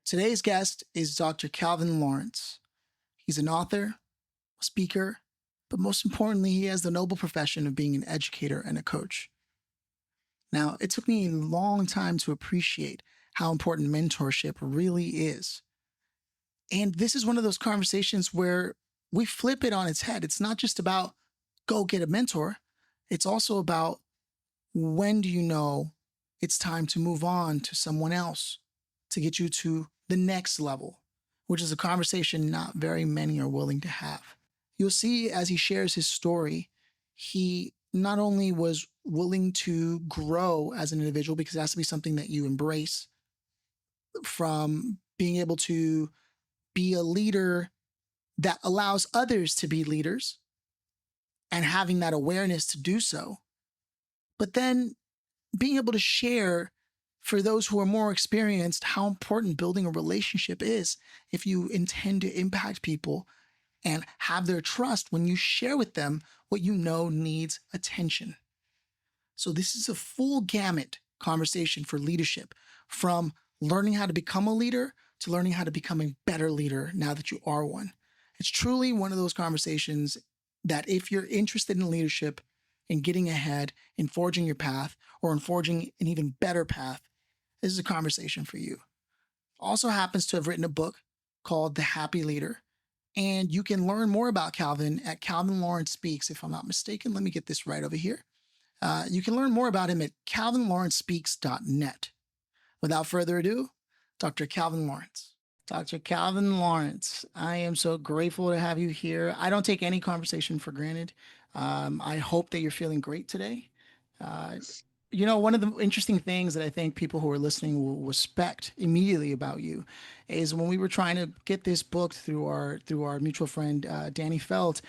Today's guest is Dr. Calvin Lawrence. He's an author, a speaker, but most importantly, he has the noble profession of being an educator and a coach. Now, it took me a long time to appreciate how important mentorship really is. And this is one of those conversations where we flip it on its head. It's not just about go get a mentor, it's also about when do you know it's time to move on to someone else to get you to the next level, which is a conversation not very many are willing to have. You'll see as he shares his story, he not only was willing to grow as an individual, because it has to be something that you embrace, from being able to be a leader that allows others to be leaders and having that awareness to do so, but then being able to share for those who are more experienced how important building a relationship is if you intend to impact people and have their trust when you share with them what you know needs attention. So this is a full gamut conversation for leadership, from learning how to become a leader to learning how to become a better leader now that you are one. It's truly one of those conversations that if you're interested in leadership, in getting ahead, in forging your path, or in forging an even better path, this is a conversation for you. Also happens to have written a book called The Happy Leader. And you can learn more about Calvin at Calvin Lawrence Speaks, if I'm not mistaken. Let me get this right over here. You can learn more about him at calvinlawrencespeaks.net. Without further ado, Dr. Calvin Lawrence. Dr. Calvin Lawrence, I am so grateful to have you here. I don't take any conversation for granted. I hope that you're feeling great today. Uh, one of the interesting things that I think people who are listening will respect immediately about you is when we were trying to get this book through our mutual friend Danny Felt,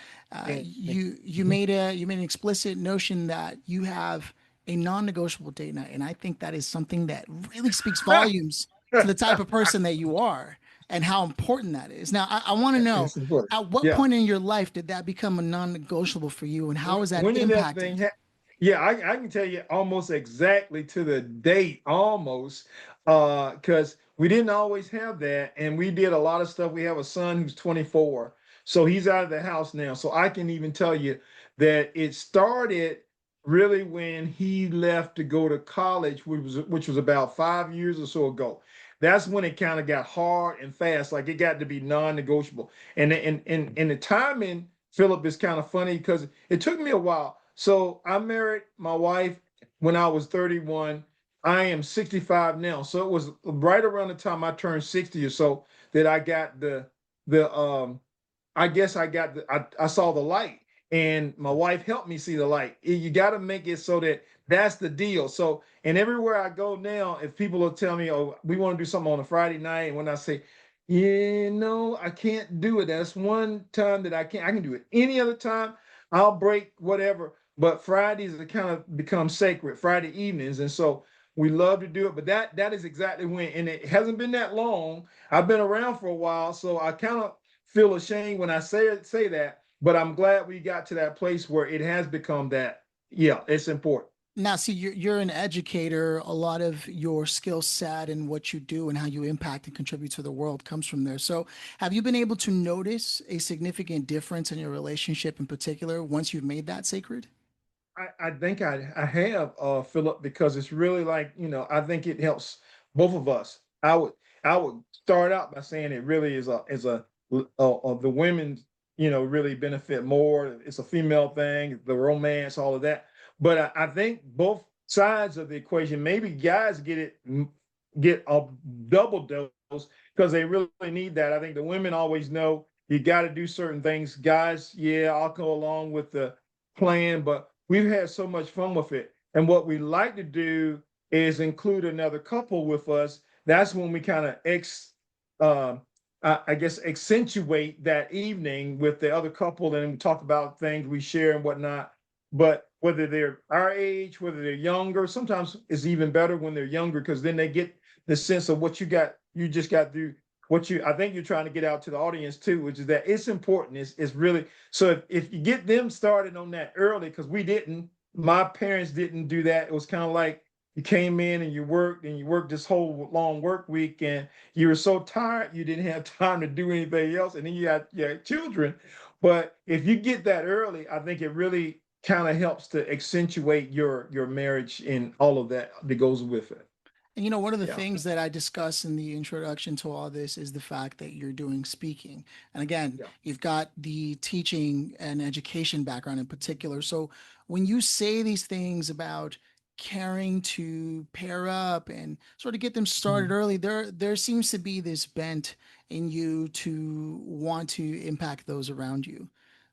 you made an explicit notion that you have a non-negotiable date night, and I think that is something that really speaks volumes to the type of person that you are and how important that is. Now, I want to know, It's important. at what Yeah. point in your life did that become a non-negotiable for you, and how has that When did that thing impacted? happen? Yeah, I can tell you almost exactly to the date, almost, because we didn't always have that, and we did a lot of stuff. We have a son who's 24, so he's out of the house now. So I can even tell you that it started really when he left to go to college, which was about 5 years or so ago. That's when it kind of got hard and fast, like it got to be non-negotiable. And the timing, Philip, is kind of funny because it took me a while. So I married my wife when I was 31. I am 65 now. So it was right around the time I turned 60 or so that I got the I guess I saw the light, and my wife helped me see the light. You got to make it so that that's the deal. So, and everywhere I go now, if people will tell me, "Oh, we want to do something on a Friday night," and when I say, I can't do it. That's one time that I can't. I can do it any other time. I'll break whatever. But Fridays are kind of become sacred, Friday evenings, and so we love to do it. But that is exactly when, and it hasn't been that long. I've been around for a while, so I kind of feel ashamed when I say that, but I'm glad we got to that place where it has become that. Yeah, it's important. Now, see, you're an educator. A lot of your skill set and what you do and how you impact and contribute to the world comes from there. So, have you been able to notice a significant difference in your relationship in particular once you've made that sacred? I think I have, Philip, because it's really like, I think it helps both of us. I would start out by saying it really the women, really benefit more. It's a female thing, the romance, all of that. But I think both sides of the equation, maybe guys get a double dose because they really need that. I think the women always know you got to do certain things. Guys, yeah, I'll go along with the plan, but we've had so much fun with it. And what we like to do is include another couple with us. That's when we kind of uh, I guess accentuate that evening with the other couple, and we talk about things we share and whatnot. But whether they're our age, whether they're younger, sometimes it's even better when they're younger because then they get the sense of what you just got through. What I think you're trying to get out to the audience too, which is that it's important. It's really so if you get them started on that early, because we didn't, my parents didn't do that. It was kind of like, you came in and you worked this whole long work week, and you were so tired you didn't have time to do anything else, and then you had children. But if you get that early, I think it really kind of helps to accentuate your marriage and all of that that goes with it. And one of the Yeah. things that I discuss in the introduction to all this is the fact that you're doing speaking. And again, Yeah. you've got the teaching and education background in particular. So when you say these things about caring to pair up and sort of get them started Mhm. early, there seems to be this bent in you to want to impact those around you.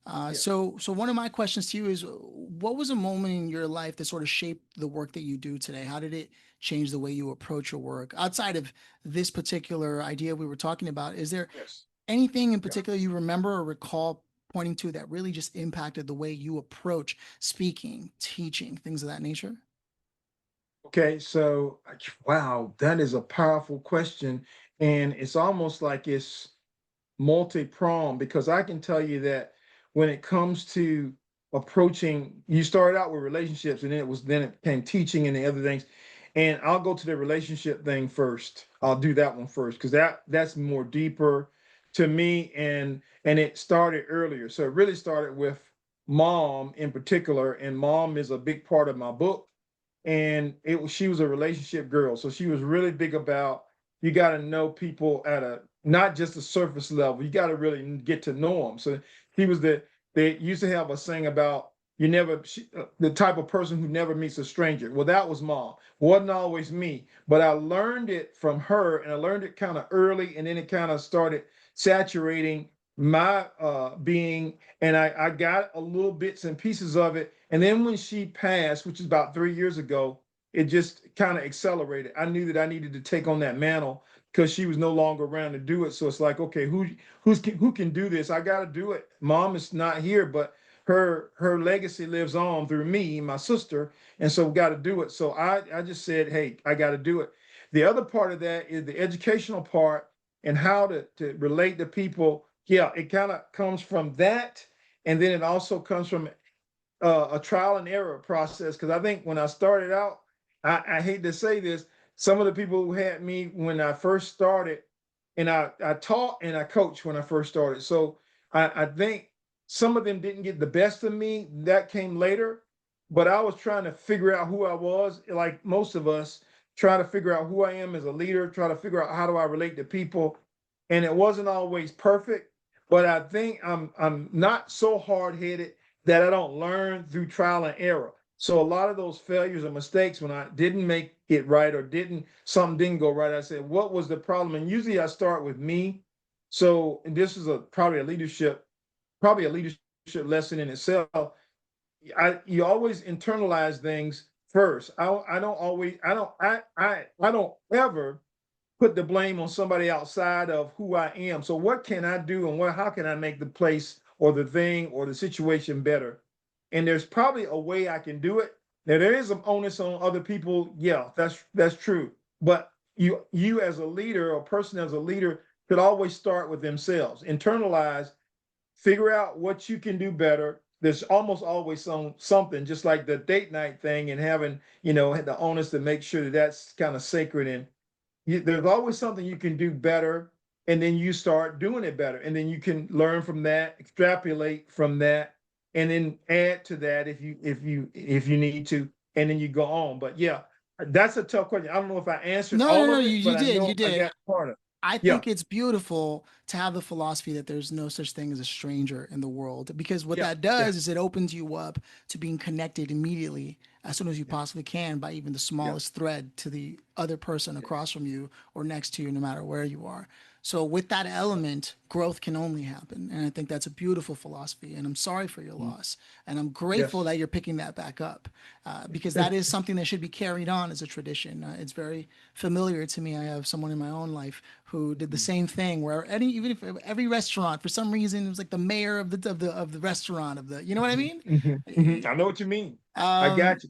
Yes. So one of my questions to you is, what was a moment in your life that sort of shaped the work that you do today? How did it change the way you approach your work? Outside of this particular idea we were talking about, is there Yes. anything in Yeah. particular you remember or recall pointing to that really just impacted the way you approach speaking, teaching, things of that nature? Okay, so wow, that is a powerful question. And it's almost like it's multi-pronged because I can tell you that when it comes to approaching, you started out with relationships and then it came teaching and the other things. And I'll go to the relationship thing first. I'll do that one first because that's more deeper to me and it started earlier. So it really started with mom in particular, and mom is a big part of my book, and she was a relationship girl, so she was really big about you got to know people at a not just a surface level. You got to really get to know them. So he was they used to have a saying about you never the type of person who never meets a stranger. Well, that was mom. Wasn't always me, but I learned it from her, and I learned it kind of early, and then it kind of started saturating my being, and I got a little bits and pieces of it. And then when she passed, which is about 3 years ago, it just kind of accelerated. I knew that I needed to take on that mantle because she was no longer around to do it. So it's like, okay, who can do this? I got to do it. Mom is not here, but her legacy lives on through me, my sister, and so we got to do it. So I just said, hey, I got to do it. The other part of that is the educational part and how to relate to people. Yeah, it kind of comes from that, and then it also comes from a trial and error process. Because I think when I started out, I hate to say this, some of the people who had me when I first started, and I taught and I coached when I first started. So I think some of them didn't get the best of me. That came later, but I was trying to figure out who I was, like most of us, try to figure out who I am as a leader, try to figure out how do I relate to people. And it wasn't always perfect, but I think I'm not so hard headed that I don't learn through trial and error. So a lot of those failures or mistakes when I didn't make it right or didn't something didn't go right, I said, what was the problem? And usually I start with me. So and this is probably a leadership lesson in itself. You always internalize things first. I don't always I don't ever put the blame on somebody outside of who I am. So what can I do and how can I make the place or the thing or the situation better? And there's probably a way I can do it. Now there is some onus on other people. Yeah, that's true. But you as a leader or person as a leader could always start with themselves. Internalize, figure out what you can do better. There's almost always something, just like the date night thing and having, the onus to make sure that that's kind of sacred, and there's always something you can do better, and then you start doing it better, and then you can learn from that, extrapolate from that, and then add to that if you need to, and then you go on. But yeah, that's a tough question. I don't know if I answered No, no, all no, of you, it, but you I did, know you I did. got part of it. I Yeah. think it's beautiful to have the philosophy that there's no such thing as a stranger in the world, because what Yeah. that Yeah. does is it opens you up to being connected immediately as soon as you Yeah. possibly can by even the Yeah. smallest thread to the other person across Yes. from you or next to you, no matter where you are. So with that Yeah. element, growth can only happen. And I think that's a beautiful philosophy. And I'm sorry for your Mm. loss. And I'm grateful Yes. that you're picking that back up, because that is something that should be carried on as a tradition. It's very familiar to me. I have someone in my own life who did the Mm. same thing, where even if every restaurant, for some reason, it was like the mayor of the restaurant you know what I Mhm. mean? Mhm. Mhm. I know what you mean. I Um, got you.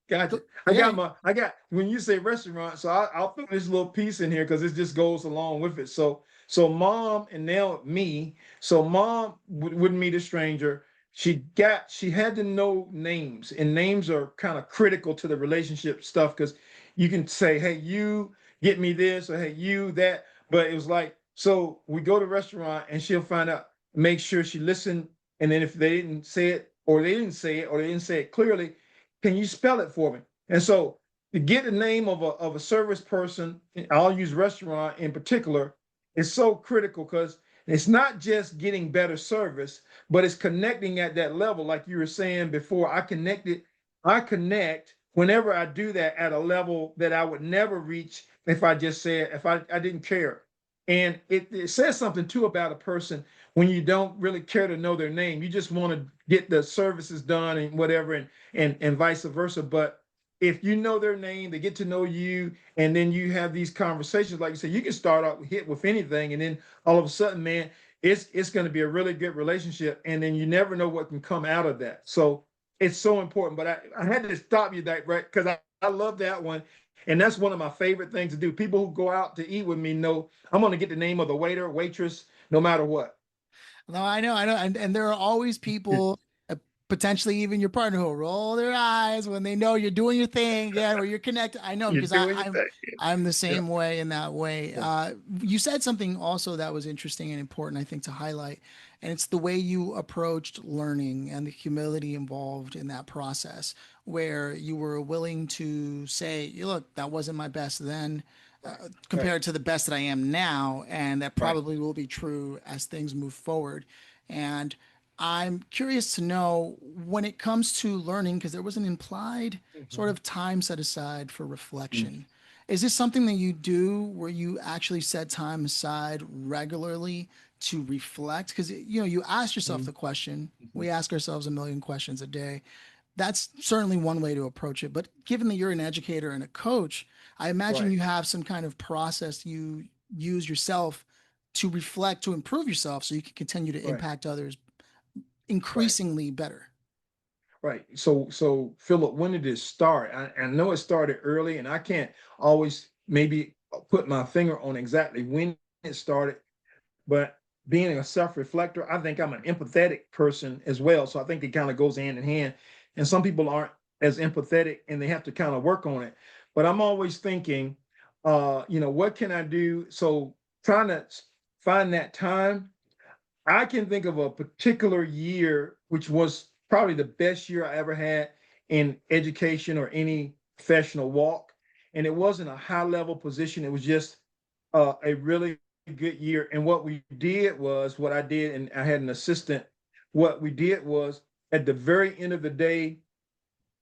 Gotcha. yeah. I got when you say restaurant, so I'll throw this little piece in here because it just goes along with it. So mom and now me. So mom wouldn't meet a stranger. She had to know names, and names are kind of critical to the relationship stuff because you can say, hey, you get me this, or hey, you that. But it was like, so we go to the restaurant and she'll find out, make sure she listened. And then if they didn't say it, or they didn't say it, or they didn't say it clearly, can you spell it for me? And so to get the name of a service person, I'll use restaurant in particular, is so critical because it's not just getting better service, but it's connecting at that level. Like you were saying before, I connect whenever I do that at a level that I would never reach if I just said, if I didn't care. And it says something too about a person when you don't really care to know their name. You just want to get the services done and whatever, and vice versa. But if you know their name, they get to know you, and then you have these conversations, like you said, you can start out hit with anything, and then all of a sudden, man, it's going to be a really good relationship, and then you never know what can come out of that. So it's so important. But I had to stop you that, right, because I love that one. And that's one of my favorite things to do. People who go out to eat with me know I'm going to get the name of the waiter, waitress, no matter what. No, I know, and there are always people, uh, potentially even your partner, who will roll their eyes when they know you're doing your thing again, or you're connected. I know You're because doing your thing. I'm the Yeah. same way in that way. You said something also that was interesting and important, I think, to highlight, and it's the way you approached learning and the humility involved in that process, where you were willing to say, "Look, that wasn't my best then." Right. Right. Compared to the best that I am now, and that Right. probably will be true as things move forward. And I'm curious to know, when it comes to learning, because there was an implied sort Mhm. of time set aside for Mhm. reflection. Is this something that you do where you actually set time aside regularly to reflect? Because you ask yourself Mhm. the question. Mhm. We ask ourselves a million questions a day. That's certainly one way to approach it. But given that you're an educator and a coach, I imagine Right. you have some kind of process you use yourself to reflect, to improve yourself so you can continue to Right. impact others Right. increasingly better. Right. So Philip, when did it start? I know it started early, and I can't always maybe put my finger on exactly when it started, but being a self-reflector, I think I'm an empathetic person as well. So I think it kind of goes hand in hand. And some people aren't as empathetic and they have to kind of work on it. But I'm always thinking, what can I do? So trying to find that time. I can think of a particular year, which was probably the best year I ever had in education or any professional walk. And it wasn't a high level position. It was just a really good year. And what we did was what I did, and I had an assistant. What we did was at the very end of the day,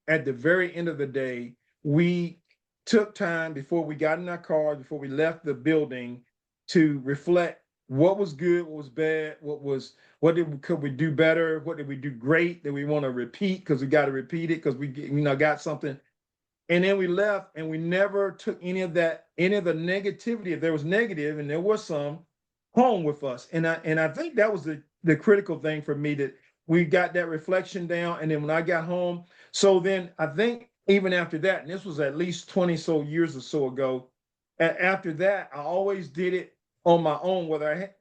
at the very end of the day, we took time before we got in our cars, before we left the building, to reflect what was good, what was bad, could we do better, what did we do great that we want to repeat because we got to repeat it because we got something. And then we left, and we never took any of the negativity, if there was negative, and there was some, home with us. And I think that was the critical thing for me, that we got that reflection down. And then when I got home, so then I think even after that, and this was at least 20 so years or so ago, after that, I always did it on my own, whether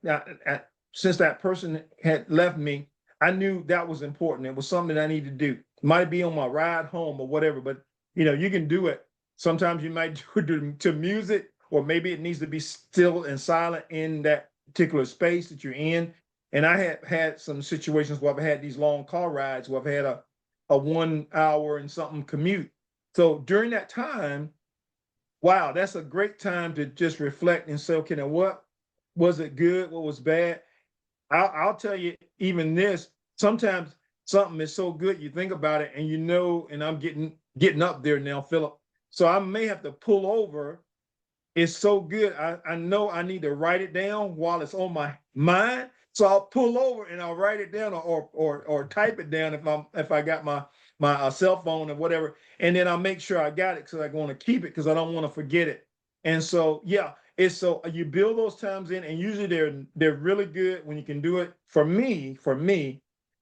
since that person had left me, I knew that was important. It was something that I needed to do. It might be on my ride home or whatever, but you can do it. Sometimes you might do it to music, or maybe it needs to be still and silent in that particular space that you're in. And I have had some situations where I've had these long car rides where I've had a 1 hour and something commute. So during that time, wow, that's a great time to just reflect and say, okay, now what was it good? What was bad? I'll tell you, even this, sometimes something is so good, you think about it and and I'm getting up there now, Philip. So I may have to pull over. It's so good. I know I need to write it down while it's on my mind. So I'll pull over and I'll write it down, or type it down if I got my cell phone or whatever, and then I'll make sure I got it because I want to keep it because I don't want to forget it. And so yeah, it's so you build those times in, and usually they're really good when you can do it. For me,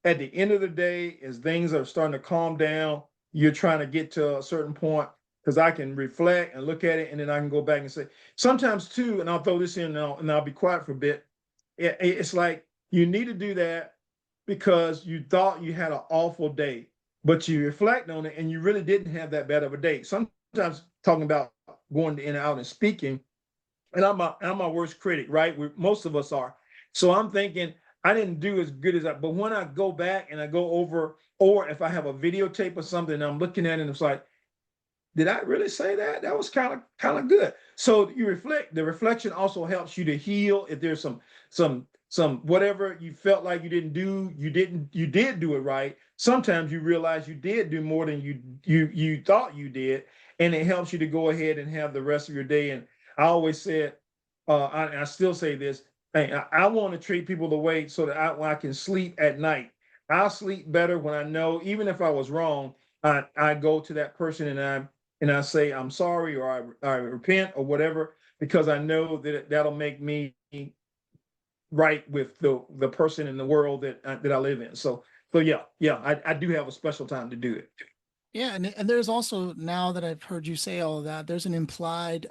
at the end of the day, as things are starting to calm down, you're trying to get to a certain point, because I can reflect and look at it, and then I can go back and say, sometimes too, and I'll throw this in now, and I'll be quiet for a bit. It's like you need to do that because you thought you had an awful day, but you reflect on it and you really didn't have that bad of a day. Sometimes talking about going in and out and speaking, and I'm my worst critic, right? Most of us are. So I'm thinking I didn't do as good as I. But when I go back and I go over, or if I have a videotape or something, and I'm looking at it, and it's like, did I really say that? That was kind of good. So you reflect. The reflection also helps you to heal. If there's some whatever you felt like you didn't do, you did do it right. Sometimes you realize you did do more than you thought you did, and it helps you to go ahead and have the rest of your day. And I always said, I still say this. Hey, I want to treat people the way so that I can sleep at night. I'll sleep better when I know, even if I was wrong, I go to that person and I say I'm sorry, or I repent or whatever, because I know that that'll make me right with the person in the world that I live in. So yeah, I do have a special time to do it. Yeah, and there's also, now that I've heard you say all of that, there's an implied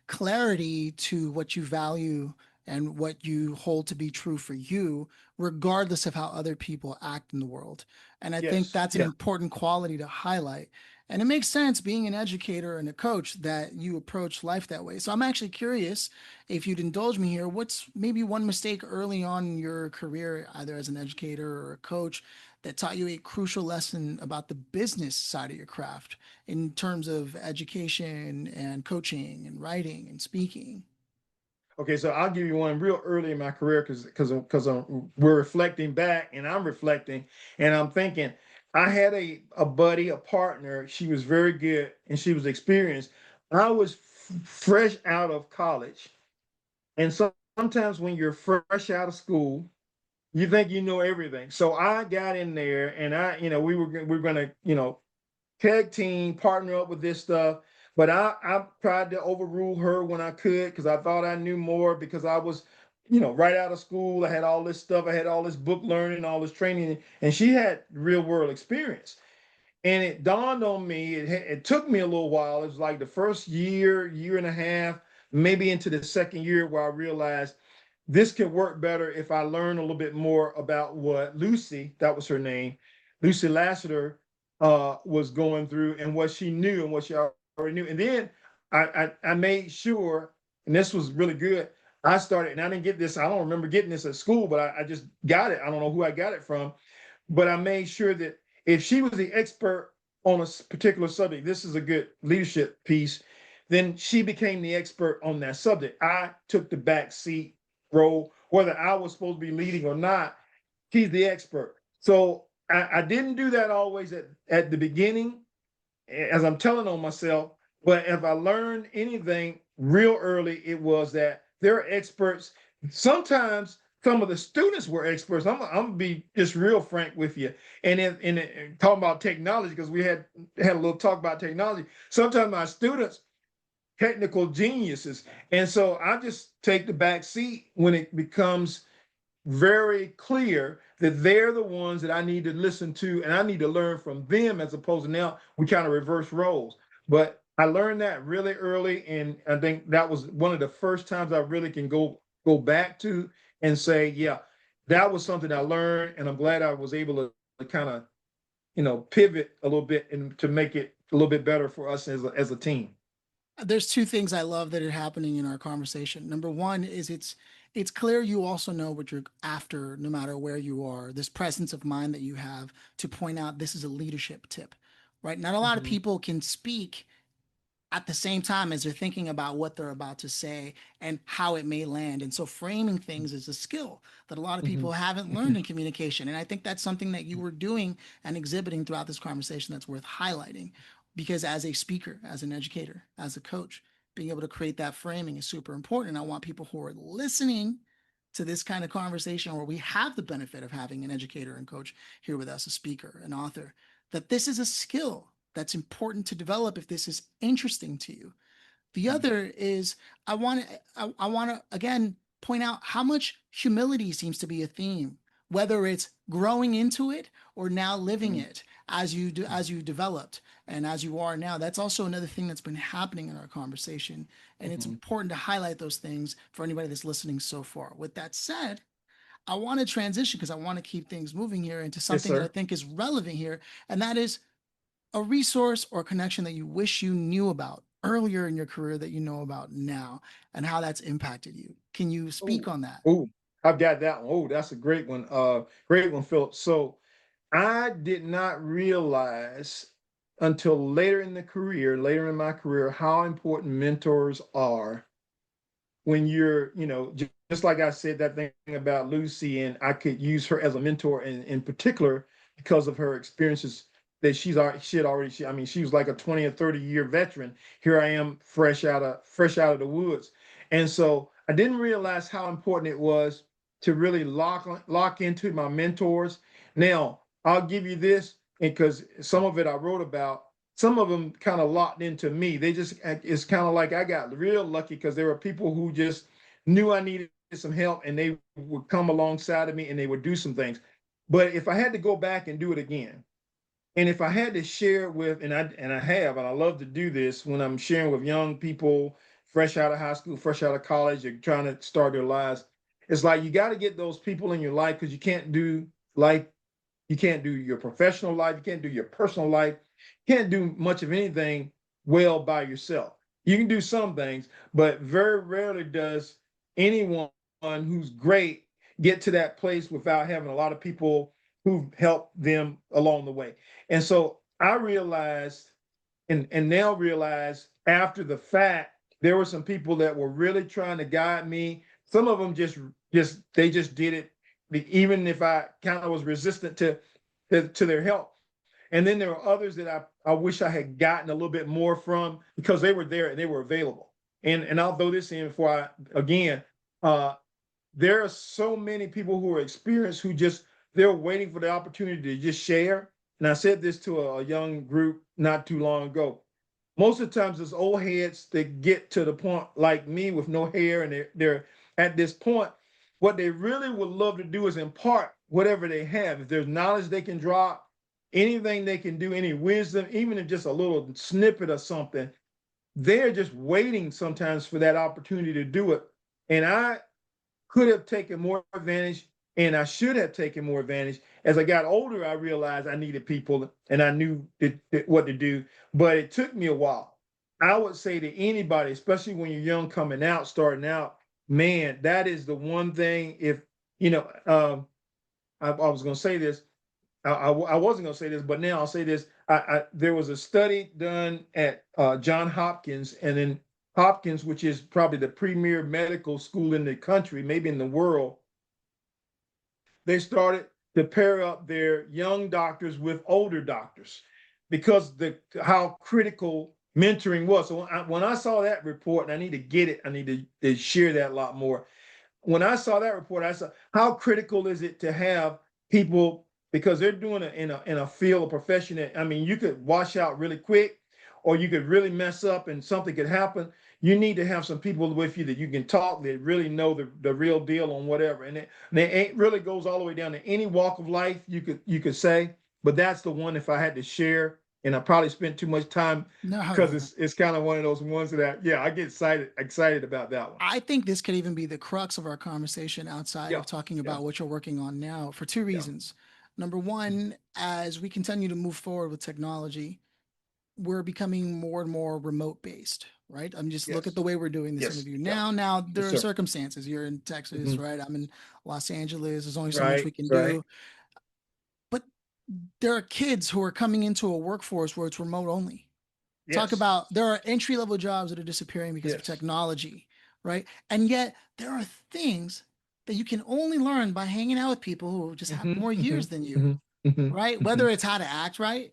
clarity to what you value and what you hold to be true for you, regardless of how other people act in the world. And I think Yes, that's an yeah. important quality to highlight. And it makes sense, being an educator and a coach, that you approach life that way. So I'm actually curious, if you'd indulge me here, what's maybe one mistake early on in your career, either as an educator or a coach, that taught you a crucial lesson about the business side of your craft in terms of education and coaching and writing and speaking? Okay, so I'll give you one real early in my career, because we're reflecting back, and I'm reflecting, and I'm thinking I had a buddy, a partner. She was very good and she was experienced. I was fresh out of college, and so sometimes when you're fresh out of school, you think you know everything. So I got in there, and we were gonna tag team, partner up with this stuff. But I tried to overrule her when I could, because I thought I knew more, because I was, right out of school. I had all this stuff. I had all this book learning, all this training, and she had real world experience. And it dawned on me. It took me a little while. It was like the first year and a half, maybe into the second year, where I realized this could work better if I learn a little bit more about what Lucy, that was her name, Lucy Lassiter, was going through, and what she knew and what she already knew. And then I made sure, and this was really good. I started, and I didn't get this. I don't remember getting this at school, but I just got it. I don't know who I got it from, but I made sure that if she was the expert on a particular subject, this is a good leadership piece, then she became the expert on that subject. I took the back seat role, whether I was supposed to be leading or not. She's the expert. So I didn't do that always at the beginning, as I'm telling on myself. But if I learned anything real early, it was that there are experts. Sometimes some of the students were experts. I'm gonna be just real frank with you. And in talking about technology, because we had a little talk about technology. Sometimes my students technical geniuses, and so I just take the back seat when it becomes very clear that they're the ones that I need to listen to, and I need to learn from them, as opposed to now we kind of reverse roles. But I learned that really early, and I think that was one of the first times I really can go back to and say, yeah, that was something I learned, and I'm glad I was able to kind of pivot a little bit and to make it a little bit better for us as a team. There's two things I love that are happening in our conversation. Number one is it's clear you also know what you're after, no matter where you are. This presence of mind that you have to point out this is a leadership tip, right? Not a lot of Mm-hmm. people can speak at the same time as they're thinking about what they're about to say and how it may land. And so framing things is a skill that a lot of Mm-hmm. people haven't Mm-hmm. learned in communication. And I think that's something that you were doing and exhibiting throughout this conversation that's worth highlighting, because as a speaker, as an educator, as a coach, being able to create that framing is super important. I want people who are listening to this kind of conversation, where we have the benefit of having an educator and coach here with us, a speaker, an author, that this is a skill that's important to develop if this is interesting to you. The other is, I want to again point out how much humility seems to be a theme, whether it's growing into it or now living Mm-hmm. it as you developed and as you are now. That's also another thing that's been happening in our conversation, and it's Mm-hmm. important to highlight those things for anybody that's listening so far. With that said, I want to transition, because I want to keep things moving here, into Yes, something that I sir. think is relevant here, and that is a resource or connection that you wish you knew about earlier in your career that you know about now and how that's impacted you? Can you speak Oh, on that? oh, I've got that one. Oh, that's a great one. Great one, Philip. So I did not realize until later in the career, later in my career, how important mentors are when you're, just like I said, that thing about Lucy, and I could use her as a mentor in particular because of her experiences that she had already, I mean, she was like a 20 or 30-year veteran. Here I am fresh out of the woods. And so I didn't realize how important it was to really lock into my mentors. Now, I'll give you this, because some of it I wrote about, some of them kind of locked into me. It's kind of like I got real lucky because there were people who just knew I needed some help, and they would come alongside of me and they would do some things. But if I had to go back and do it again, and if I had to share with, and I love to do this when I'm sharing with young people fresh out of high school, fresh out of college, or trying to start their lives, it's like you got to get those people in your life, because life you can't do your professional life. You can't do your personal life. You can't do much of anything well by yourself. You can do some things, but very rarely does anyone who's great get to that place without having a lot of people who've helped them along the way. And so I realized, and now realize after the fact, there were some people that were really trying to guide me. Some of them just did it, even if I kind of was resistant to their help. And then there are others that I wish I had gotten a little bit more from, because they were there and they were available. And I'll throw this in before again, uh, there are so many people who are experienced who they're waiting for the opportunity to just share. And I said this to a young group not too long ago. Most of the times, there's old heads that get to the point like me with no hair, and they're at this point. What they really would love to do is impart whatever they have. If there's knowledge they can drop, anything they can do, any wisdom, even if just a little snippet of something, they're just waiting sometimes for that opportunity to do it. And I could have taken more advantage, and I should have taken more advantage. As I got older, I realized I needed people and I knew what to do, but it took me a while. I would say to anybody, especially when you're young, coming out, starting out, man, that is the one thing. If you know, I was going to say this. I wasn't going to say this, but now I'll say this. There was a study done at John Hopkins, and in Hopkins, which is probably the premier medical school in the country, maybe in the world. They started to pair up their young doctors with older doctors, because how critical mentoring was. So when I saw that report, and I need to get it, I need to share that a lot more. When I saw that report, I saw how critical is it to have people, because they're doing it in a field of profession that, I mean, you could wash out really quick, or you could really mess up and something could happen. You need to have some people with you that you can talk, that really know the real deal on whatever. And it really goes all the way down to any walk of life, you could say. But that's the one, if I had to share, and I probably spent too much time, because No, it's kind of one of those ones that, yeah, I get excited about that one. I think this could even be the crux of our conversation outside Yeah, of talking yeah, about what you're working on now for two yeah. reasons. Number one, as we continue to move forward with technology, we're becoming more and more remote based, right? I'm just look at Yes. the way we're doing this Yes. interview Yeah. now. Now Yes, there are sir. circumstances. You're in Texas, Hmm. right? I'm in Los Angeles. There's only so much Right. we can Right. do. But there are kids who are coming into a workforce where it's remote only. Talk Yes. about there are entry level jobs that are disappearing because of Yes. technology, right? And yet there are things that you can only learn by hanging out with people who just have Hmm. more Hmm. years than you, Hmm. Hmm. right? Hmm. Whether it's how to act right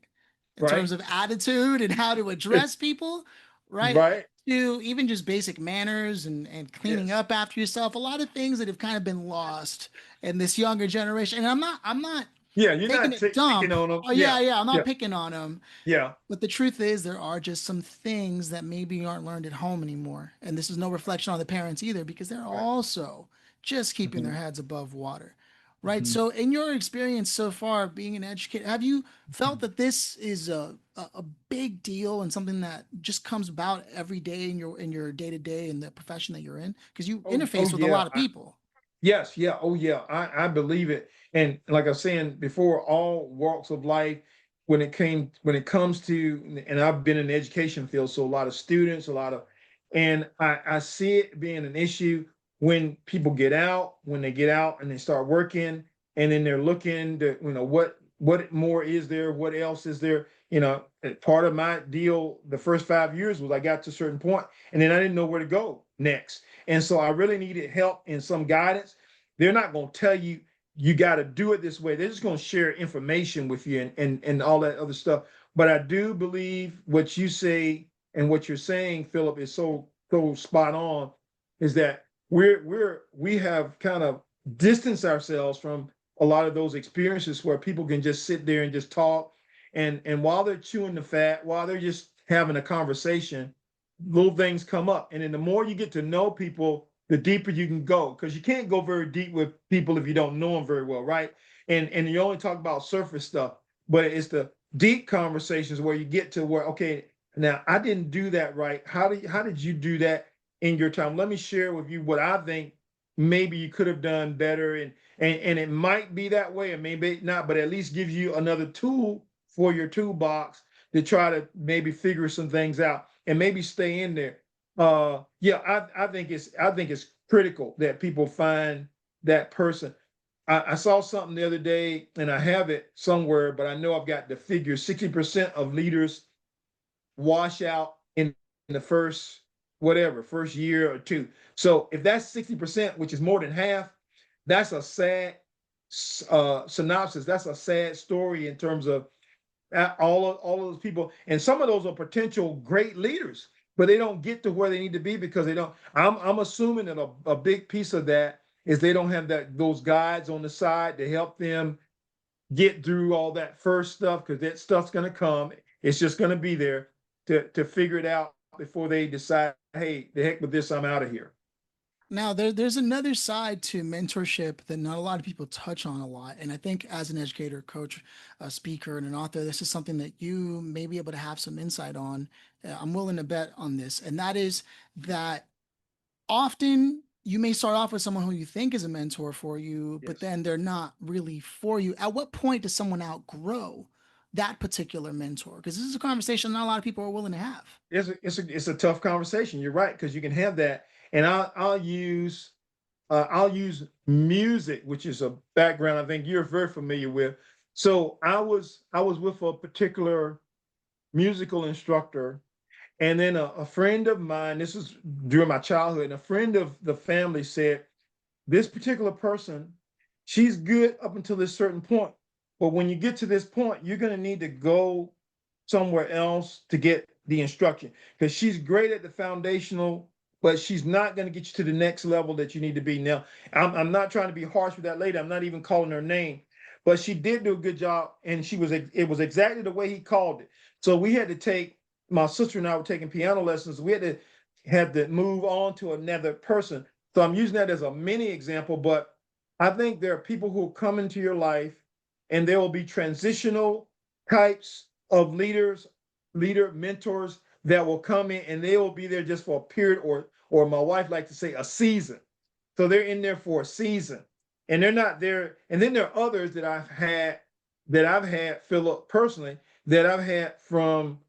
in terms Right. of attitude and how to address people, right? Right. To even just basic manners and cleaning Yes. up after yourself. A lot of things that have kind of been lost in this younger generation. And I'm not Yeah. You're taking not it picking dump. on them. Oh Yeah. yeah, yeah. I'm not Yeah. picking on them. Yeah. But the truth is, there are just some things that maybe aren't learned at home anymore. And this is no reflection on the parents either, because they're Right. also just keeping their Hmm. heads above water. Right. Hmm. So, in your experience so far being an educator, have you felt that this is a big deal and something that just comes about every day in your day to day in the profession that you're in? Because you Oh interface with a yeah. lot of people. Yes. Yeah. Oh yeah. I believe it. And like I was saying before, all walks of life. when it comes to, and I've been in the education field, so a lot of students, a lot of, and I see it being an issue when people get out, when they get out and they start working, and then they're looking to, what more is there, what else is there, part of my deal the first 5 years was I got to a certain point and then I didn't know where to go next, and so I really needed help and some guidance. They're not going to tell you you got to do it this way. They're just going to share information with you and all that other stuff. But I do believe what you say and what you're saying, Philip, is so spot on. Is that we have kind of distanced ourselves from a lot of those experiences where people can just sit there and just talk, and while they're chewing the fat, while they're just having a conversation, little things come up, and then the more you get to know people, the deeper you can go, because you can't go very deep with people if you don't know them very well, right? And you only talk about surface stuff, but it's the deep conversations where you get to where, okay, now I didn't do that right. How did you do that in your time? Let me share with you what I think maybe you could have done better, and it might be that way, and maybe not, but at least gives you another tool for your toolbox to try to maybe figure some things out and maybe stay in there. Yeah, I think it's critical that people find that person. I saw something the other day, and I have it somewhere, but I know I've got the figure: 60% of leaders wash out in the first year or two. So if that's 60%, which is more than half, that's a sad synopsis. That's a sad story in terms of all of those people, and some of those are potential great leaders, but they don't get to where they need to be because they don't. I'm assuming that a big piece of that is they don't have those guides on the side to help them get through all that first stuff, because that stuff's going to come. It's just going to be there to figure it out before they decide, hey, the heck with this, I'm out of here. Now, there's another side to mentorship that not a lot of people touch on a lot. And I think as an educator, coach, a speaker, and an author, this is something that you may be able to have some insight on. I'm willing to bet on this. And that is that often you may start off with someone who you think is a mentor for you, but Yes. then they're not really for you. At what point does someone outgrow that particular mentor? Because this is a conversation not a lot of people are willing to have. It's a tough conversation. You're right, because you can have that, and I'll use music, which is a background I think you're very familiar with. So I was with a particular musical instructor, and then a friend of mine. This was during my childhood, and a friend of the family said, this particular person, she's good up until this certain point. But when you get to this point, you're going to need to go somewhere else to get the instruction, because she's great at the foundational, but she's not going to get you to the next level that you need to be. Now, I'm not trying to be harsh with that lady. I'm not even calling her name, but she did do a good job, and it was exactly the way he called it. So we had to take, my sister and I were taking piano lessons. We had to move on to another person. So I'm using that as a mini example, but I think there are people who come into your life, and there will be transitional types of leader mentors that will come in, and they will be there just for a period, or my wife likes to say a season. So they're in there for a season, and they're not there. And then there are others that I've had Philip personally, that I've had from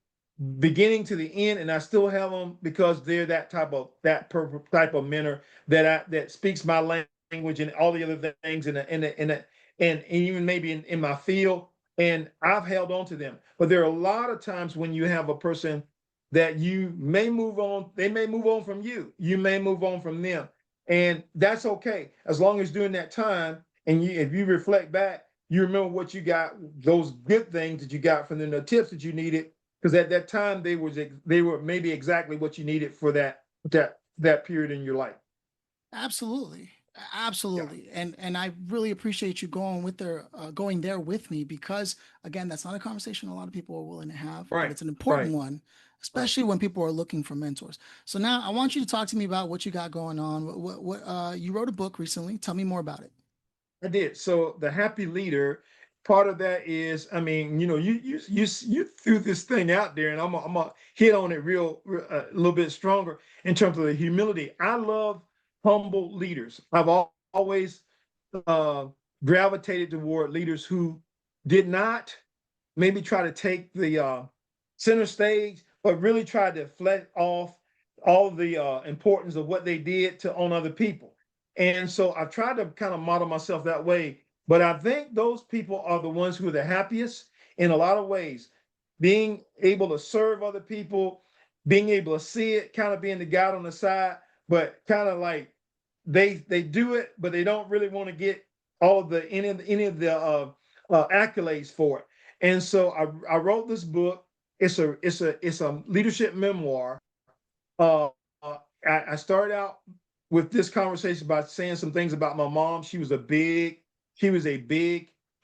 beginning to the end, and I still have them because they're type of mentor that speaks my language and all the other things and even maybe in my field, and I've held on to them. But there are a lot of times when you have a person that you may move on, they may move on from you, you may move on from them, and that's okay as long as during that time, and if you reflect back, you remember what you got, those good things that you got from them, the tips that you needed, because at that time they were maybe exactly what you needed for that period in your life. Absolutely. Yeah. Absolutely. And I really appreciate you going there with me, because again, that's not a conversation a lot of people are willing to have, but Right. it's an Right. important one, Right. especially when people are looking for mentors. So now I want you to talk to me about what you got going on. You wrote a book recently. Tell me more about it. I did. So the happy leader, part of that is, I mean, you threw this thing out there, and I'm gonna hit on it a little bit stronger in terms of the humility. I love humble leaders. I've always uh, gravitated toward leaders who did not maybe try to take the center stage, but really try to deflect off all the importance of what they did to on other people. And so I tried to kind of model myself that way. But I think those people are the ones who are the happiest in a lot of ways. Being able to serve other people, being able to see it, kind of being the guy on the side, but kind of like they do it, but they don't really want to get all the any of the accolades for it. And so I wrote this book. It's a leadership memoir. Uh, I started out with this conversation by saying some things about my mom. She was a big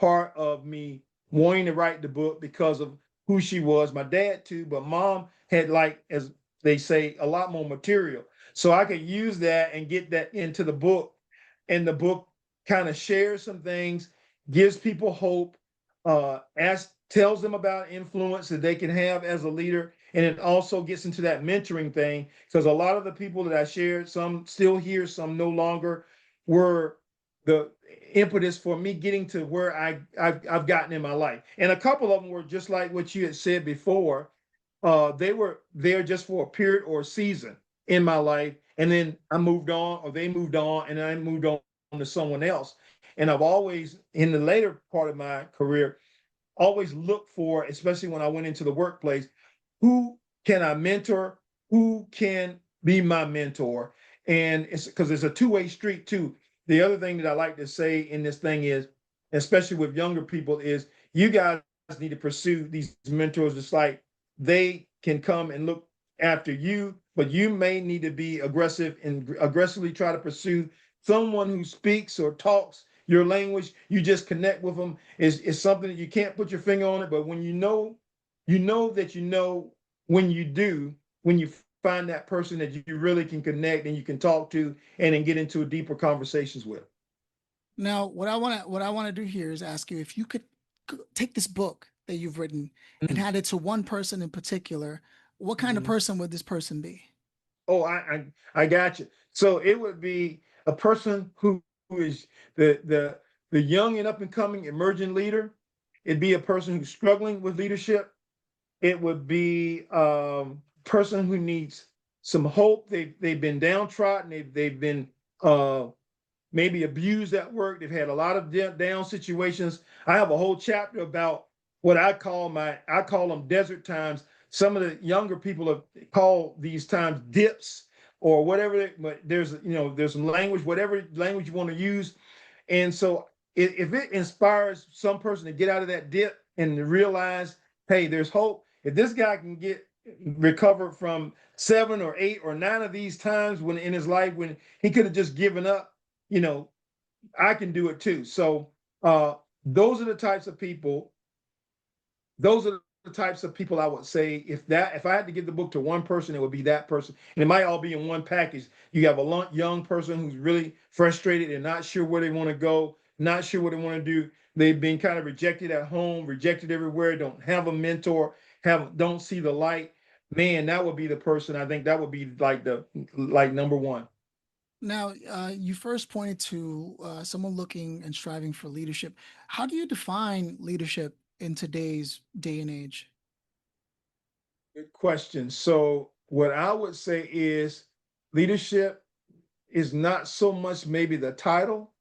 part of me wanting to write the book because of who she was. My dad too, but mom had, like as they say, a lot more material, so I could use that and get that into the book. And the book kind of shares some things, gives people hope, tells them about influence that they can have as a leader, and it also gets into that mentoring thing, because a lot of the people that I shared, some still here, some no longer, were the impetus for me getting to where I've gotten in my life. And a couple of them were just like what you had said before. They were there just for a period or a season in my life, and then I moved on, or they moved on, and I moved on to someone else. And I've always, in the later part of my career, always looked for, especially when I went into the workplace, who can I mentor? Who can be my mentor? And it's because it's a two-way street too. The other thing that I like to say in this thing is, especially with younger people, is you guys need to pursue these mentors. It's like they can come and look after you, but you may need to be aggressive and aggressively try to pursue someone who speaks or talks your language. You just connect with them. Is something that you can't put your finger on it, but when you know that you know when you do, when you find that person that you really can connect and you can talk to and then get into deeper conversations with. Now, what I want to do here is ask you if you could take this book that you've written and Mm-hmm. hand it to one person in particular, what kind of Mm-hmm. person would this person be? Oh, I got you. So it would be a person who is the young and up and coming emerging leader. It'd be a person who's struggling with leadership. It would be person who needs some hope. They've been downtrodden. They've been uh, maybe abused at work. They've had a lot of down situations. I have a whole chapter about what I call them desert times. Some of the younger people have called these times dips or whatever. But there's some language, whatever language you want to use. And so if it inspires some person to get out of that dip and to realize, hey, there's hope. If this guy can get recover from 7 or 8 or 9 of these times when in his life when he could have just given up, you know, I can do it too. So uh, those are the types of people. Those are the types of people I would say if I had to give the book to one person, it would be that person, and it might all be in one package. You have a young person who's really frustrated and not sure where they want to go, not sure what they want to do. They've been kind of rejected at home, rejected everywhere. Don't have a mentor. Don't see the light. Man, that would be the person. I think that would be like number one. Now, you first pointed to someone looking and striving for leadership. How do you define leadership in today's day and age? Good question. So, what I would say is leadership is not so much maybe the title,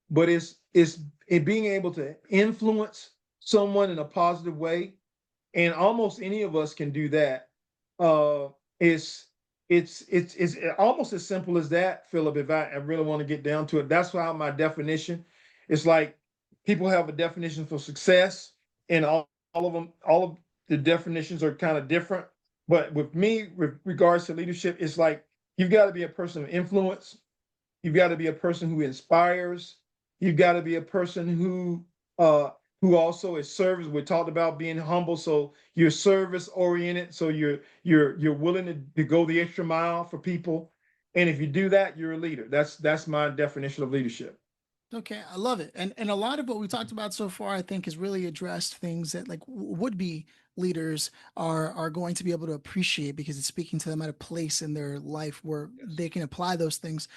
but it's it being able to influence someone in a positive way, and almost any of us can do that. Uh, it's it's almost as simple as that, Philip. If I really want to get down to it, that's why my definition. It's like people have a definition for success, and all of them, all of the definitions are kind of different. But with me, with regards to leadership, it's like you've got to be a person of influence. You've got to be a person who inspires. You've got to be a person uh, who also is service. We talked about being humble, so you're service oriented. So you're willing to go the extra mile for people. And if you do that, you're a leader. That's my definition of leadership. Okay, I love it. And a lot of what we talked about so far, I think, has really addressed things that like would be leaders are going to be able to appreciate because it's speaking to them at a place in their life where Yes. they can apply those things.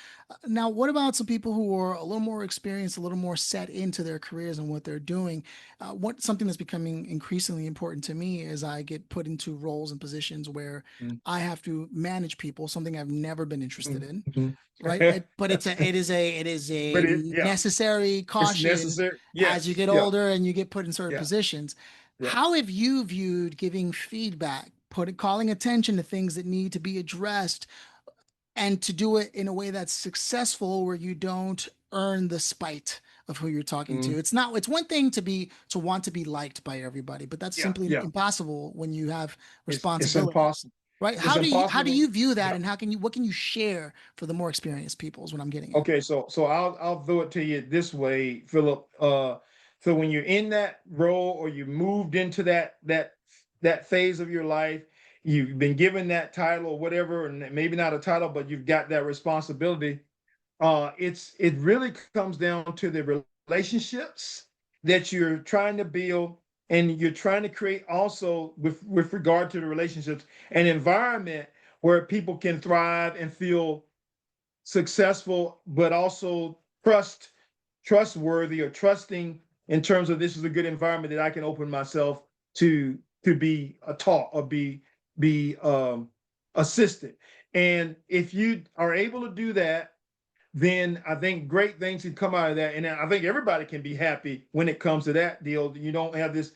Now, what about some people who are a little more experienced, a little more set into their careers and what they're doing? What something that's becoming increasingly important to me as I get put into roles and positions where Mm, I have to manage people, something I've never been interested mm, in, mhm. right? But it is a But yeah, necessary it's caution necessary. as you Yes. get Yeah. older and you get put in certain Yeah. positions. Yeah. How have you viewed giving feedback, calling attention to things that need to be addressed, and to do it in a way that's successful where you don't earn the spite of who you're talking to? Mm, It's one thing to want to be liked by everybody, but that's yeah. simply Yeah. impossible when you have It's responsibilities. impossible. Right? It's How do impossible. you view that, Yeah. and what can you share for the more experienced people is what I'm getting at. Okay, so I'll throw it to you this way, Philip. So when you're in that role or you moved into that phase of your life, you've been given that title or whatever, and maybe not a title, but you've got that responsibility. It really comes down to the relationships that you're trying to build, and you're trying to create also with regard to the relationships, an environment where people can thrive and feel successful, but also trustworthy or trusting in terms of this is a good environment that I can open myself to be taught or be assisted. And if you are able to do that, then I think great things can come out of that. And I think everybody can be happy when it comes to that deal. You don't have this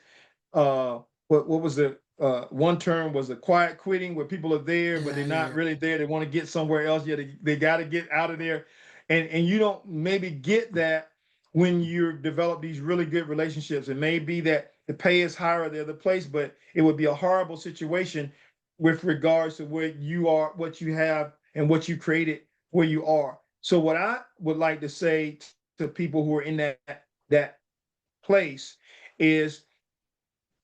uh what was the one term was a quiet quitting where people are there but Yeah, they're yeah, not yeah. really there, they want to get somewhere else. Yeah, they got to get out of there, and you don't maybe get that when you develop these really good relationships. It may be that the pay is higher at the other place, but it would be a horrible situation with regards to where you are, what you have, and what you created where you are. So what I would like to say to people who are in that place is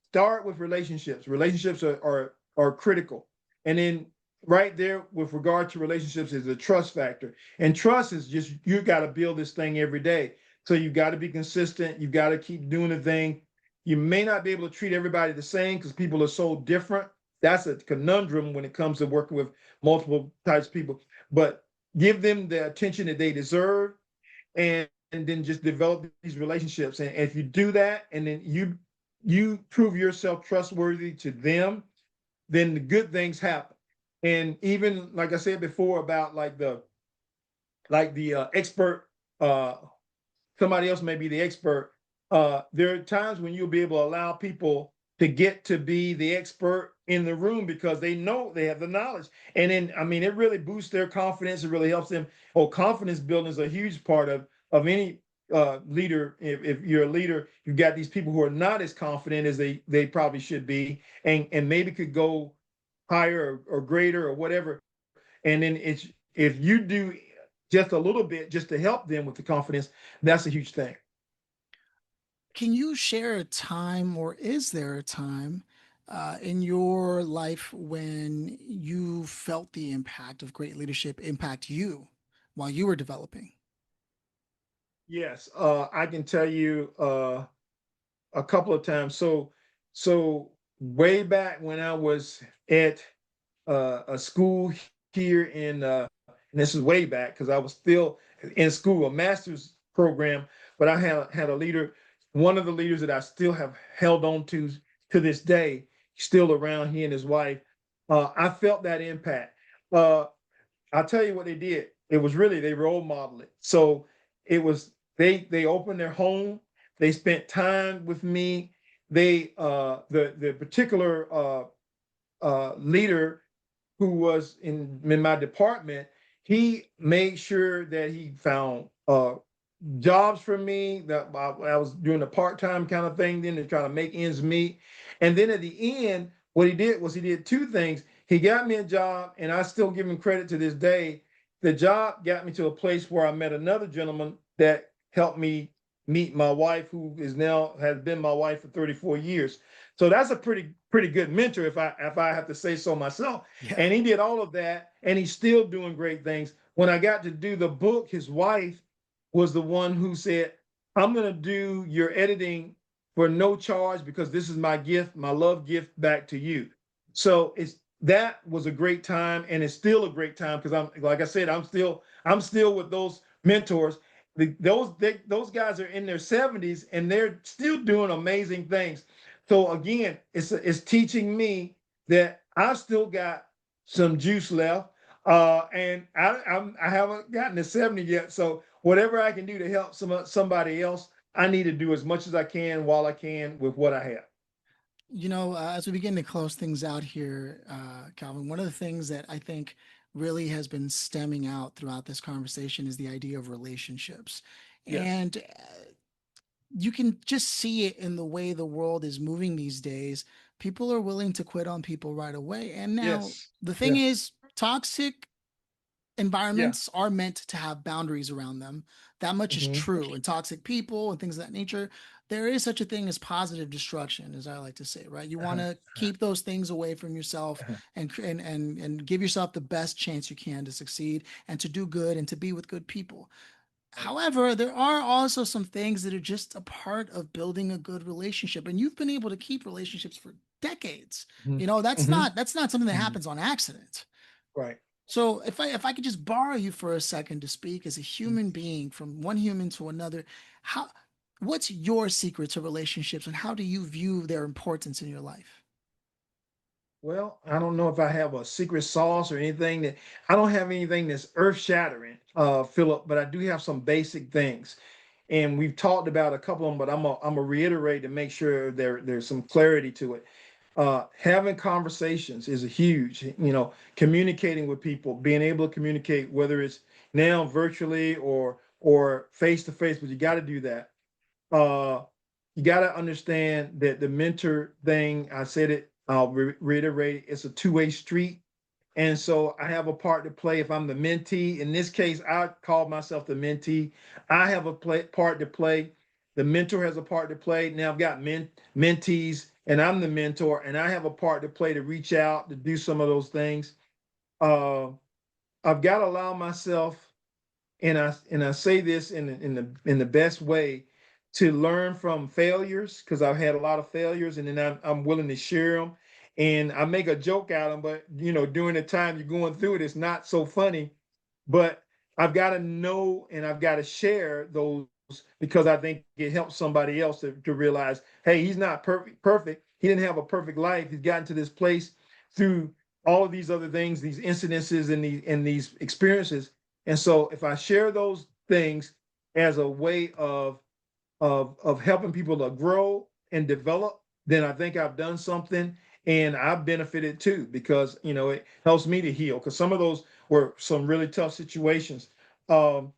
start with relationships. Relationships are critical. And then right there with regard to relationships is the trust factor. And trust is just you got to build this thing every day. So you got to be consistent. You got to keep doing the thing. You may not be able to treat everybody the same because people are so different. That's a conundrum when it comes to working with multiple types of people. But give them the attention that they deserve, and then just develop these relationships. And if you do that, and then you prove yourself trustworthy to them, then the good things happen. And even like I said before about like the expert, uh, somebody else may be the expert. There are times when you'll be able to allow people to get to be the expert in the room because they know they have the knowledge. And then, I mean, it really boosts their confidence. It really helps them. Oh, confidence building is a huge part of any leader. If you're a leader, you've got these people who are not as confident as they probably should be, and maybe could go higher or greater or whatever. And then it's if you do just a little bit just to help them with the confidence, that's a huge thing. Can you share a time, or is there a time in your life when you felt the impact of great leadership impact you while you were developing? Yes, I can tell you a couple of times. So way back when I was at a school here and this is way back because I was still in school, a master's program, but I had a leader, one of the leaders that I still have held on to this day, still around, he and his wife. I felt that impact. Uh, I'll tell you what they did. It was really they role modeled it. So it was they opened their home. They spent time with me. They the particular leader who was in my department, he made sure that he found jobs for me that I was doing a part-time kind of thing then to try to make ends meet. And then at the end, what he did was he did two things. He got me a job, and I still give him credit to this day. The job got me to a place where I met another gentleman that helped me meet my wife, who is now has been my wife for 34 years. So that's a pretty good mentor if I have to say so myself. Yeah. And he did all of that, and he's still doing great things. When I got to do the book, his wife was the one who said, I'm going to do your editing for no charge because this is my gift, my love gift back to you. So it's that was a great time, and it's still a great time because I'm like I said, I'm still with those mentors. Those guys are in their 70s and they're still doing amazing things. So again, it's teaching me that I've still got some juice left, and I haven't gotten to 70 yet. So whatever I can do to help somebody else, I need to do as much as I can while I can with what I have. As we begin to close things out here, Calvin, one of the things that I think really has been stemming out throughout this conversation is the idea of relationships. Yes. And you can just see it in the way the world is moving these days. People are willing to quit on people right away. And now Yes. the thing Yeah. is, toxic Yeah. environments are meant to have boundaries around them. That much is Hmm. true. And toxic people and things of that nature, there is such a thing as positive destruction, as I like to say, right? You want Uh-huh. to keep those things away from yourself Uh-huh. and give yourself the best chance you can to succeed and to do good and to be with good people. Right. However, there are also some things that are just a part of building a good relationship, and you've been able to keep relationships for decades. Hmm. That's Hmm. not something that Hmm. happens on accident. Right. So if I could just borrow you for a second to speak as a human being from one human to another, how what's your secret to relationships and how do you view their importance in your life? Well, I don't know if I have a secret sauce or anything that I don't have anything that's earth shattering, Philip, but I do have some basic things. And we've talked about a couple of them, but I'm gonna reiterate to make sure there's some clarity to it. Having conversations is a huge, communicating with people, being able to communicate, whether it's now virtually or face to face, but you got to do that. uh, you got to understand that the mentor thing, I said it, I'll reiterate, it's a two-way street. And so I have a part to play if I'm the mentee. In this case, I call myself the mentee. I have a part to play. The mentor has a part to play. Now I've got mentees, and I'm the mentor, and I have a part to play to reach out to do some of those things. Uh, I've got to allow myself, and I say this in the best way, to learn from failures because I've had a lot of failures, and then I'm willing to share them. And I make a joke out of them, but during the time you're going through it, it's not so funny. But I've got to know and I've got to share those because I think it helps somebody else to realize, hey, he's not perfect. He didn't have a perfect life. He's gotten to this place through all of these other things, these incidences and these experiences. And so if I share those things as a way of helping people to grow and develop, then I think I've done something, and I've benefited too because it helps me to heal because some of those were some really tough situations. Um,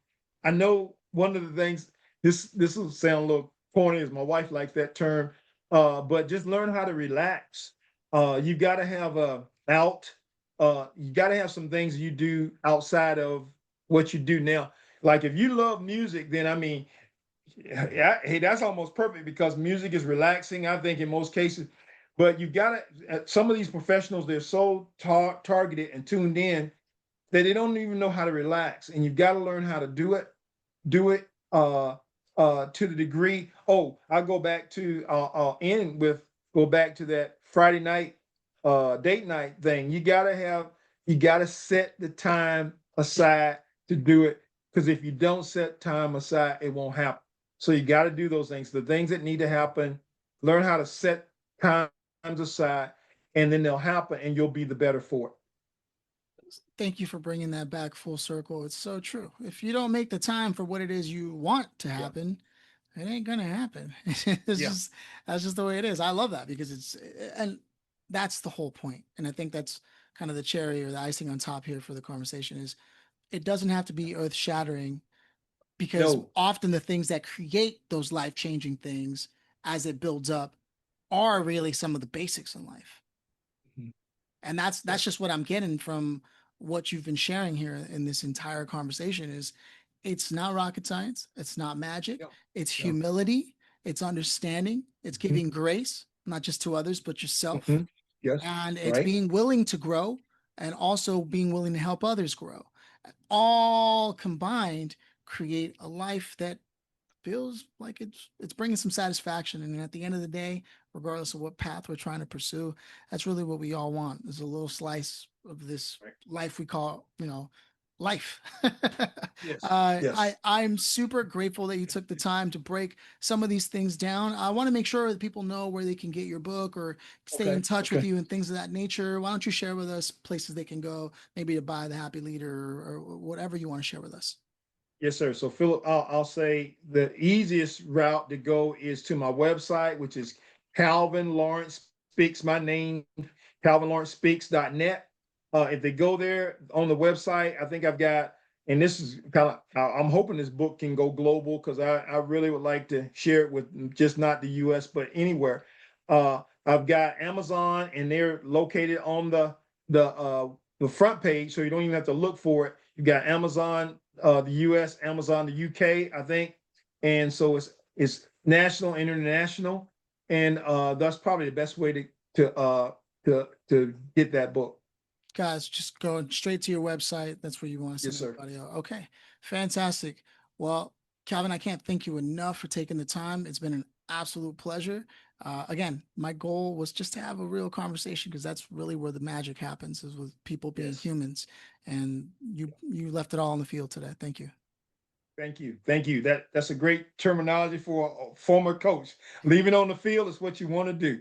I know one of the things, this will sound a little corny, as my wife likes that term, but just learn how to relax. You got to have a out. You got to have some things you do outside of what you do now. Like if you love music, then I mean, yeah, hey, that's almost perfect because music is relaxing, I think, in most cases. But you've got to, some of these professionals, they're so targeted and tuned in that they don't even know how to relax. And you've got to learn how to do it to the degree. Oh, I go back to that Friday night date night thing. You gotta set the time aside to do it because if you don't set time aside, it won't happen. So you got to do those things. The things that need to happen, learn how to set times aside, and then they'll happen, and you'll be the better for it. Thank you for bringing that back full circle. It's so true. If you don't make the time for what it is you want to Yeah, happen, it ain't gonna happen. It's yeah, just that's just the way it is. I love that because and that's the whole point. And I think that's kind of the cherry or the icing on top here for the conversation is it doesn't have to be earth shattering because no, often the things that create those life changing things as it builds up are really some of the basics in life. mhm, And yeah, that's just what I'm getting from what you've been sharing here in this entire conversation is it's not rocket science, it's not magic, yeah, it's yeah, humility, it's understanding, it's mhm, giving grace, not just to others, but yourself. mhm, yes, And it's right, being willing to grow and also being willing to help others grow. All combined create a life that feels like it's bringing some satisfaction. And at the end of the day, regardless of what path we're trying to pursue, that's really what we all want. Is a little slice of this Right. life we call, life. Yes. Yes. I'm super grateful that you took the time to break some of these things down. I want to make sure that people know where they can get your book or stay in Okay. touch with Okay. you and things of that nature. Why don't you share with us places they can go, maybe to buy the Happy Leader or whatever you want to share with us? Yes, sir. So, Philip, I'll say the easiest route to go is to my website, which is Calvin Lawrence Speaks, my name, calvinlawrencespeaks.net. If they go there on the website, I think I've got, and this is kind of, I'm hoping this book can go global because I really would like to share it with just not the US, but anywhere. I've got Amazon, and they're located on the front page, so you don't even have to look for it. You got Amazon, the US, Amazon, the UK, I think, and so it's national, international, and that's probably the best way to get that book. Guys, just go straight to your website. That's where you want to Yes, send sir. everybody out. Okay, fantastic. Well, Calvin, I can't thank you enough for taking the time. It's been an absolute pleasure. Again, my goal was just to have a real conversation because that's really where the magic happens is with people being Yes. humans. And you left it all on the field today. Thank you. Thank you. Thank you. That's a great terminology for a former coach. Leaving on the field is what you want to do.